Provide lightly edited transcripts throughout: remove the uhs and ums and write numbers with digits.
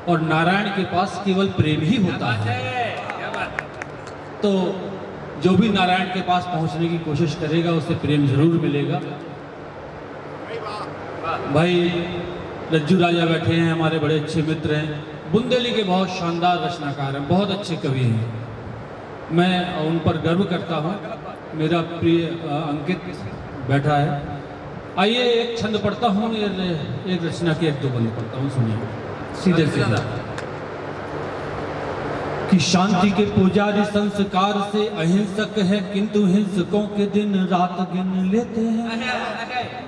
और नारायण के पास केवल प्रेम ही होता है। तो जो भी नारायण के पास पहुंचने की कोशिश करेगा उसे प्रेम जरूर मिलेगा। भाई रज्जू राजा बैठे हैं, हमारे बड़े अच्छे मित्र हैं, बुंदेली के बहुत शानदार रचनाकार हैं, बहुत अच्छे कवि हैं, मैं उन पर गर्व करता हूँ। मेरा प्रिय अंकित बैठा है। आइए एक छंद पढ़ता हूँ, एक रचना के एक दो बंद पढ़ता हूँ, सुनिए सीधे सीधा। कि शांति के पुजारी संस्कार से अहिंसक है, किंतु हिंसकों के दिन रात गिन लेते हैं।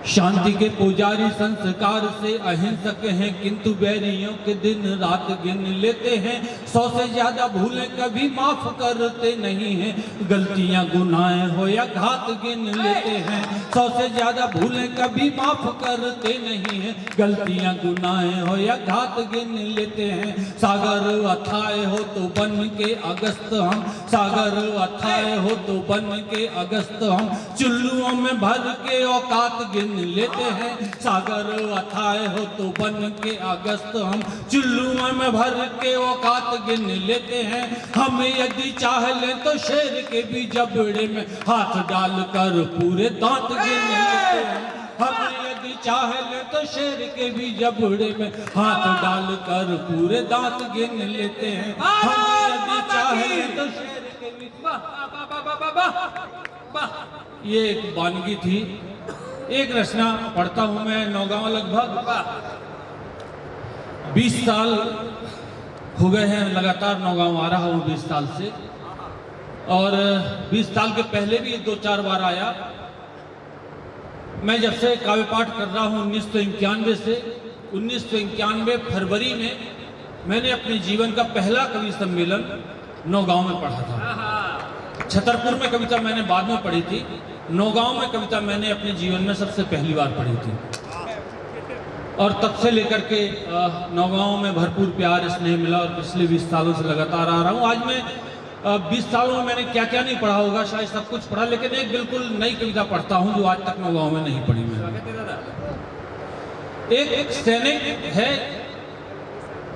शांति के पुजारी संस्कार से अहिंसक हैं, किंतु बैरियों के दिन रात गिन लेते हैं। 100 से ज्यादा भूलें कभी माफ करते नहीं हैं, गलतियां गुनाहें हो या घात गिन लेते हैं। 100 से ज्यादा भूलें कभी माफ करते नहीं हैं, गलतियां गुनाहें हो या घात गिन लेते हैं। सागर अथाए हो तो बन के अगस्त हम, सागर अथाए हो तो बन के अगस्त हम, चुल्लुओं में भर के औकात गिन लेते हैं। सागर अथाए हो तो बन के अगस्त हम, चुल्लुओं में भर के औकात गिन लेते हैं। हम यदि चाह लें तो शेर के भी जबड़े में हाथ डालकर पूरे दांत गिन लेते हैं। हम यदि चाह लें तो शेर के भी जबड़े में हाथ डालकर पूरे दांत गिन लेते हैं। हम यदि चाह लें तो शेर के भी ये एक वानगी थी। एक रचना पढ़ता हूं मैं। नौगांव लगभग 20 साल हो गए हैं, लगातार नौगांव आ रहा हूं 20 साल से, और 20 साल के पहले भी 2-4 बार आया। मैं जब से काव्य पाठ कर रहा हूं 1991 से, 1991 फरवरी में मैंने अपने जीवन का पहला कवि सम्मेलन नौगांव में पढ़ा था। छतरपुर में कविता मैंने बाद में पढ़ी थी, नौगांव में कविता मैंने अपने जीवन में सबसे पहली बार पढ़ी थी, और तब से लेकर के नौगांव में भरपूर प्यार स्नेह मिला, और पिछले 20 सालों से लगातार आ रहा हूँ। आज मैं 20 सालों में मैंने क्या क्या नहीं पढ़ा होगा, शायद सब कुछ पढ़ा, लेकिन एक बिल्कुल नई कविता पढ़ता हूँ जो आज तक नौगांव में नहीं पढ़ी मैंने। एक सैनिक है,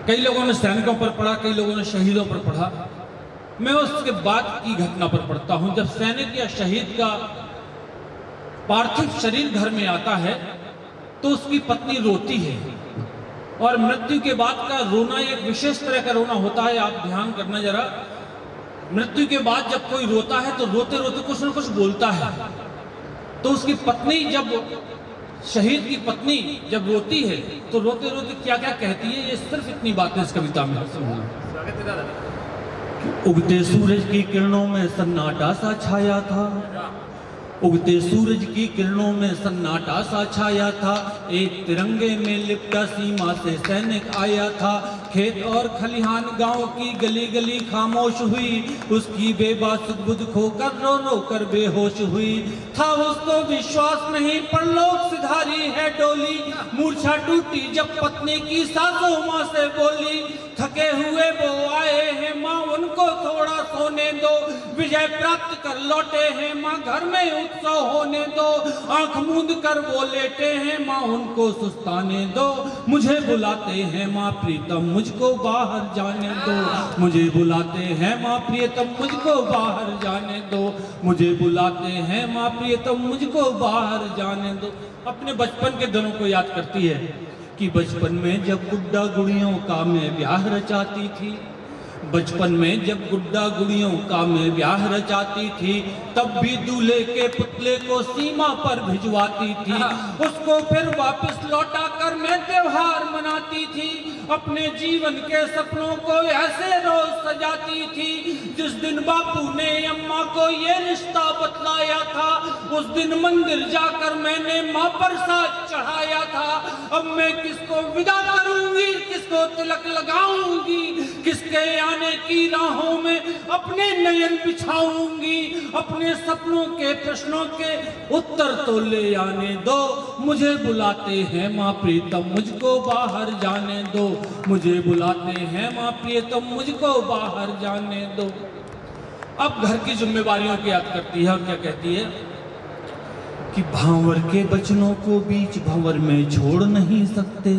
कई लोगों ने सैनिकों पर पढ़ा, कई लोगों ने शहीदों पर पढ़ा, मैं उसके बाद की घटना पर पढ़ता हूँ। जब सैनिक या शहीद का पार्थिव शरीर घर में आता है तो उसकी पत्नी रोती है, और मृत्यु के बाद का रोना एक विशेष तरह का रोना होता है। आप ध्यान करना जरा, मृत्यु के बाद जब कोई रोता है तो रोते रोते कुछ न कुछ बोलता है। तो उसकी पत्नी, जब शहीद की पत्नी जब रोती है तो रोते रोते क्या क्या कहती है, ये सिर्फ इतनी बातें इस कविता में सुनना। उगते सूरज की किरणों में सन्नाटा सा छाया था, उगते सूरज की किरणों में सन्नाटा सा छाया था, एक तिरंगे में लिपटा सीमा से सैनिक आया था। खेत और खलिहान गांव की गली गली खामोश हुई, उसकी बेबास बुध खोकर रो रो कर बेहोश हुई। था उसको विश्वास नहीं पर लोग सिधारी है डोली, मूर्छा टूटी जब पत्नी की सासों माँ से बोली। थके हुए वो आए हैं माँ, उनको थोड़ा सोने दो, विजय प्राप्त कर लौटे हैं माँ, घर में उत्सव होने दो। आंख मूंद कर वो लेटे हैं माँ, उनको सुस्ताने दो। मुझे बुलाते हैं माँ प्रीतम, मुझको बाहर जाने दो। मुझे बुलाते हैं माँ प्रियतम, मुझको बाहर जाने दो। मुझे बुलाते हैं माँ प्रियतम, मुझको बाहर जाने दो। अपने बचपन के दिनों को याद करती है कि बचपन में जब गुड्डा गुड़ियों का मैं ब्याह रचाती थी, बचपन में जब गुड्डा गुड़ियों का मैं ब्याह रचाती थी, तब भी दूल्हे के पुतले को सीमा पर भिजवाती थी। उसको फिर वापस लौटा कर मैं त्योहार मनाती थी, अपने जीवन के सपनों को ऐसे रोज सजाती थी। जिस दिन बापू ने अम्मा को ये रिश्ता बतलाया था, उस दिन मंदिर जाकर मैंने माँ पर साथ चढ़ाया था। अब मैं किसको विदा करूंगी, किसको तिलक लगाऊंगी, किसके आने की राहों में अपने नयन बिछाऊंगी। अपने सपनों के प्रश्नों के उत्तर तो ले आने दो। मुझे बुलाते हैं माँ प्रीतम, मुझको बाहर जाने दो। मुझे बुलाते हैं माँ प्रीतम, मुझको बाहर जाने दो। अब घर की जिम्मेवारियों की याद करती है और क्या कहती है कि भांवर के बचनों को बीच भंवर में छोड़ नहीं सकते,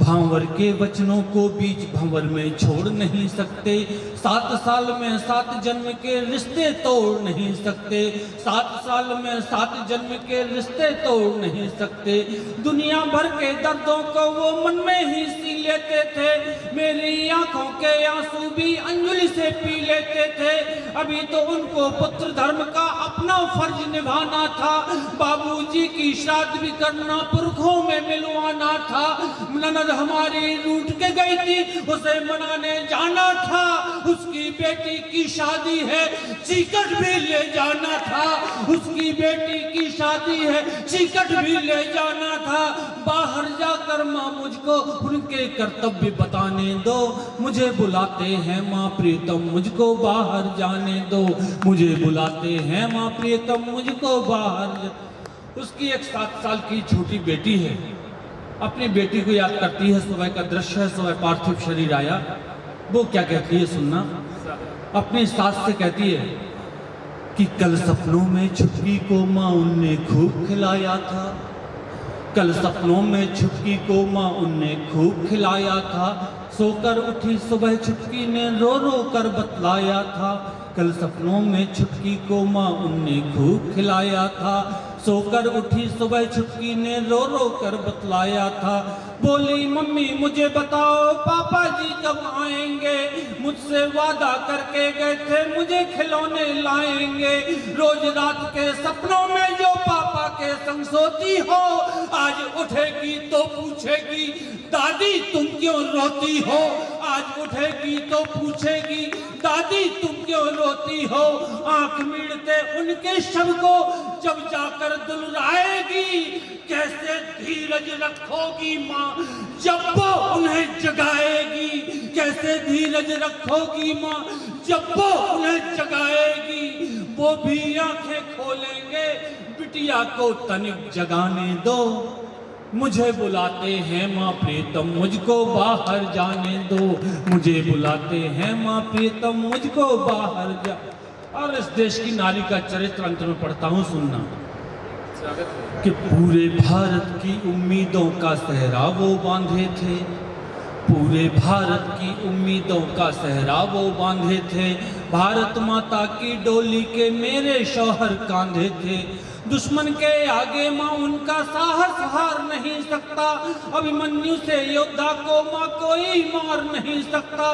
भांवर के वचनों को बीच भंवर में छोड़ नहीं सकते। 7 साल में 7 जन्म के रिश्ते तोड़ नहीं सकते। 7 साल में 7 जन्म के रिश्ते तोड़ नहीं सकते। दुनिया भर के दर्दों को वो मन में ही सी लेते थे। मेरी आंखों के आंसू भी अंजलि से पी लेते थे। अभी तो उनको पुत्र धर्म का अपना फर्ज निभाना था। बाबूजी की श्राद्ध भी करना, पुरखों में मिलवाना था। ननद हमारी रूठ के गई थी, उसे मनाने जाना था। उसकी बेटी की शादी है, चिकट भी ले जाना था। उसकी बेटी की शादी है, चिकट भी ले जाना था। बाहर जाकर माँ मुझको उनके कर्तव्य बताने दो। मुझे बुलाते हैं माँ प्रीतम, मुझको बाहर जाने दो। मुझे बुलाते हैं माँ प्रीतम, मुझको बाहर। उसकी एक 7 साल की छोटी बेटी है। अपनी बेटी को याद करती है। सुबह का दृश्य है, सुबह पार्थिव शरीर आया। वो क्या कहती है सुनना। अपनी सास से कहती है कि कल सपनों में छुटकी को माँ उनने खूब खिलाया था। कल सपनों में छुटकी को माँ उनने खूब खिलाया था। सोकर उठी सुबह छुटकी ने रो रो कर बतलाया था। कल सपनों में छुटकी को माँ उनने खूब खिलाया था। सोकर उठी सुबह छुटकी ने रो रो कर बतलाया था। बोली मम्मी मुझे बताओ पापा जी कब आएंगे। मुझसे वादा करके गए थे मुझे खिलौने लाएंगे। रोज रात के सपनों में जो पापा के संग सोती हो, आज उठेगी तो पूछेगी दादी तुम क्यों रोती हो। आज उठेगी तो पूछेगी दादी तुम क्यों रोती हो। आंख मीड़ते उनके शव को जब जाकर दुलराएगी, कैसे धीरज रखोगी माँ जब वो उन्हें जगाएगी। कैसे धीरज रखोगी माँ जब वो उन्हें जगाएगी। वो भी आंखें खोलेंगे, बिटिया को तनिक जगाने दो। मुझे बुलाते हैं माँ प्रीतम, मुझको बाहर जाने दो। मुझे बुलाते हैं माँ प्रीतम, मुझको बाहर जा। और इस देश की नारी का चरित्र अंत में पढ़ता हूँ, सुनना कि पूरे भारत की उम्मीदों का सहरा वो बांधे थे। पूरे भारत की उम्मीदों का सहरा वो बांधे थे। भारत माता की डोली के मेरे शौहर कांधे थे। दुश्मन के आगे माँ उनका साहस हार नहीं सकता। अभिमन्यु से योद्धा को माँ कोई मार नहीं सकता।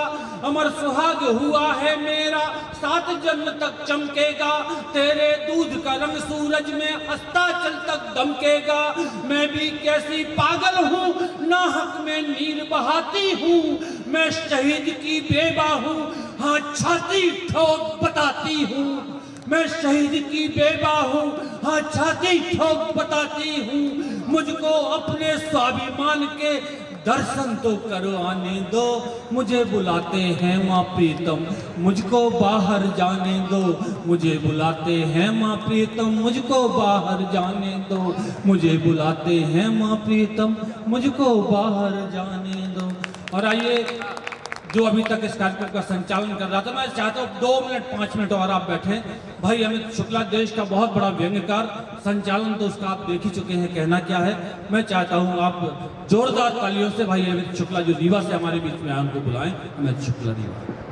अमर सुहाग हुआ है मेरा, 7 जन्म तक चमकेगा। तेरे दूध का रंग सूरज में अस्ताचल तक दमकेगा। मैं भी कैसी पागल हूँ, नाहक में नीर बहाती हूँ। मैं शहीद की बेवा हूँ, हाँ छाती ठोक बताती हूँ। मैं शहीद की बेवा हूँ, हाँ छाती ठोक बताती हूँ। मुझको अपने स्वाभिमान के दर्शन तो करवाने दो। मुझे बुलाते हैं माँ प्रीतम, मुझको बाहर जाने दो। मुझे बुलाते हैं माँ प्रीतम, मुझको बाहर जाने दो। मुझे बुलाते हैं माँ प्रीतम, मुझको बाहर जाने दो। और आइए, जो अभी तक इस कार्यक्रम का संचालन कर रहा था, मैं चाहता हूँ 2 मिनट 5 मिनट और आप बैठें। भाई अमित शुक्ला देश का बहुत बड़ा व्यंग्यकार, संचालन तो उसका आप देख ही चुके हैं, कहना क्या है। मैं चाहता हूँ आप जोरदार तालियों से भाई अमित शुक्ला जो रीवा से हमारे बीच में आए उनको बुलाएं। अमित शुक्ला रीवा।